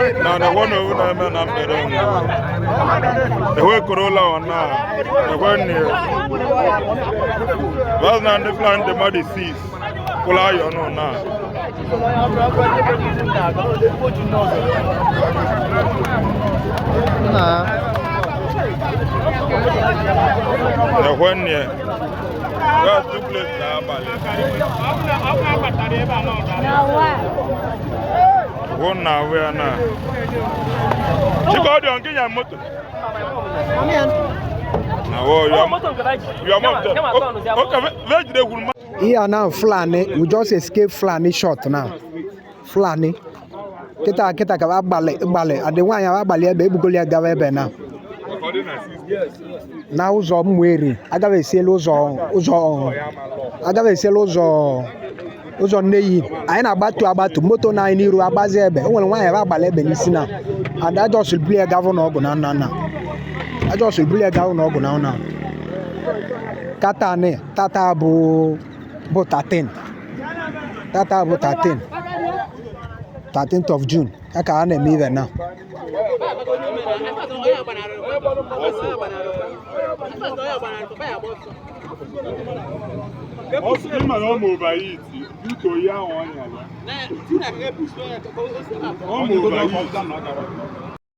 Now the one over there, man, I'm better. The way Corolla on now, the one near. Well, now the plant the muddy seas. Pull out your no now. The one near. Well, two places now, one now, we are now. She got on Kenya motor. Now, you are not. Here now, Fulani, we just escaped Fulani shot now. Fulani. Kita kaba bale, and the one ya bale be bugolia gawe now. Now uzo mweri, agawe selo uzo neyi. Aina abatu moto na iniru abaze ebe. Onwe nwa ya bale ebe nisi na. And I just will be a governor na. I just will be a governor na. Tata bu 13. Tata bu 13. 13th of June. I can't name even now.